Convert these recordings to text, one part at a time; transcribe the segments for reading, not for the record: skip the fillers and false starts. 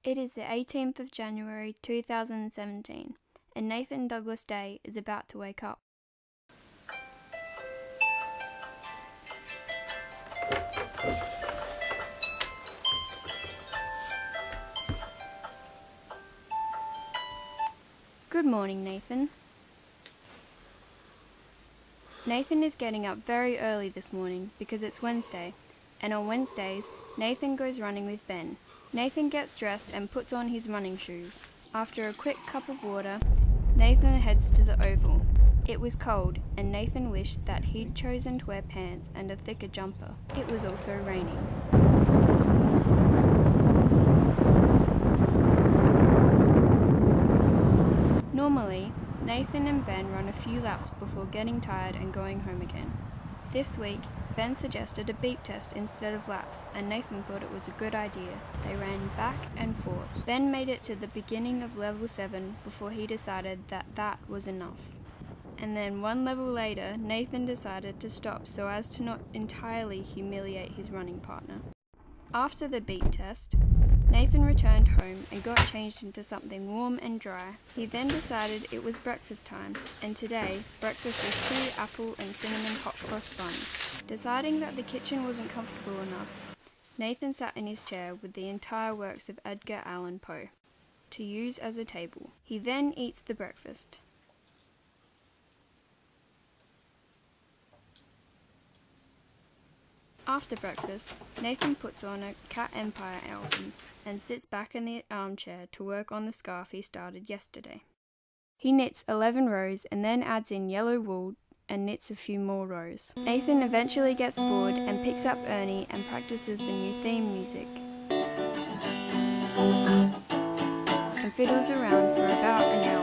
It is the 18th of January 2017, and Nathan Douglas Day is about to wake up. Good morning, Nathan. Nathan is getting up very early this morning because it's Wednesday, and on Wednesdays, Nathan goes running with Ben. Nathan gets dressed and puts on his running shoes. After a quick cup of water, Nathan heads to the oval. It was cold, and Nathan wished that he'd chosen to wear pants and a thicker jumper. It was also raining. Normally, Nathan and Ben run a few laps before getting tired and going home again. This week, Ben suggested a beep test instead of laps, and Nathan thought it was a good idea. They ran back and forth. Ben made it to the beginning of level 7 before he decided that was enough. And then one level later, Nathan decided to stop so as to not entirely humiliate his running partner. After the beep test, Nathan returned home and got changed into something warm and dry. He then decided it was breakfast time, and today, breakfast was 2 apple and cinnamon hot cross buns. Deciding that the kitchen wasn't comfortable enough, Nathan sat in his chair with the entire works of Edgar Allan Poe to use as a table. He then eats the breakfast. After breakfast, Nathan puts on a Cat Empire album and sits back in the armchair to work on the scarf he started yesterday. He knits 11 rows and then adds in yellow wool and knits a few more rows. Nathan eventually gets bored and picks up Ernie and practices the new theme music and fiddles around for about an hour.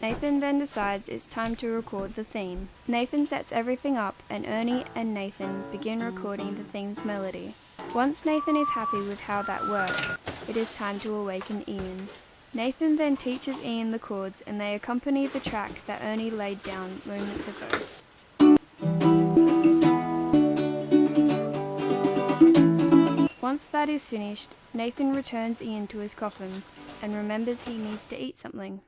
Nathan then decides it's time to record the theme. Nathan sets everything up and Ernie and Nathan begin recording the theme's melody. Once Nathan is happy with how that works, it is time to awaken Ian. Nathan then teaches Ian the chords and they accompany the track that Ernie laid down moments ago. Once that is finished, Nathan returns Ian to his coffin and remembers he needs to eat something.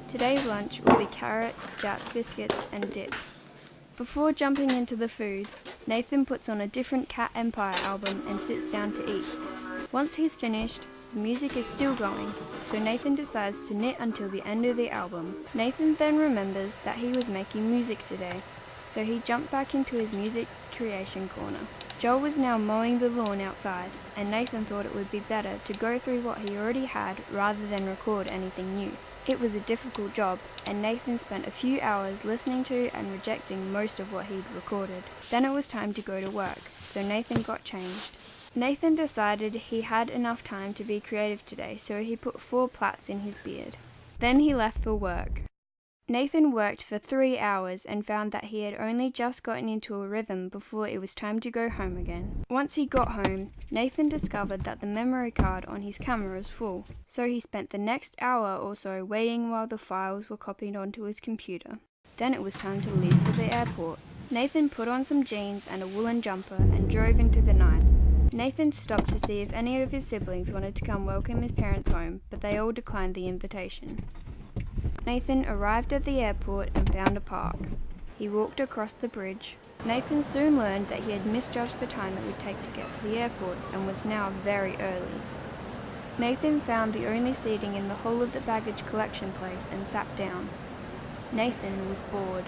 Today's lunch will be carrot, Jatz biscuits and dip. Before jumping into the food, Nathan puts on a different Cat Empire album and sits down to eat. Once he's finished, the music is still going, so Nathan decides to knit until the end of the album. Nathan then remembers that he was making music today, so he jumped back into his music creation corner. Joel was now mowing the lawn outside, and Nathan thought it would be better to go through what he already had rather than record anything new. It was a difficult job, and Nathan spent a few hours listening to and rejecting most of what he'd recorded. Then it was time to go to work, so Nathan got changed. Nathan decided he had enough time to be creative today, so he put 4 plaits in his beard. Then he left for work. Nathan worked for 3 hours and found that he had only just gotten into a rhythm before it was time to go home again. Once he got home, Nathan discovered that the memory card on his camera was full, so he spent the next hour or so waiting while the files were copied onto his computer. Then it was time to leave for the airport. Nathan put on some jeans and a woolen jumper and drove into the night. Nathan stopped to see if any of his siblings wanted to come welcome his parents home, but they all declined the invitation. Nathan arrived at the airport and found a park. He walked across the bridge. Nathan soon learned that he had misjudged the time it would take to get to the airport and was now very early. Nathan found the only seating in the whole of the baggage collection place and sat down. Nathan was bored.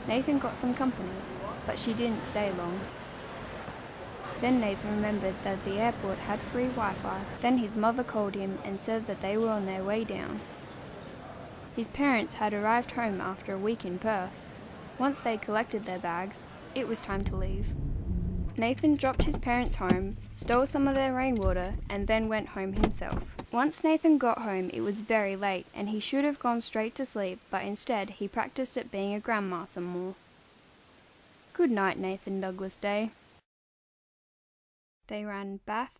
Nathan got some company, but she didn't stay long. Then Nathan remembered that the airport had free Wi-Fi. Then his mother called him and said that they were on their way down. His parents had arrived home after a week in Perth. Once they collected their bags, it was time to leave. Nathan dropped his parents home, stole some of their rainwater, and then went home himself. Once Nathan got home, it was very late, and he should have gone straight to sleep, but instead he practiced at being a grandma some more. Good night, Nathan Douglas Day. They ran bath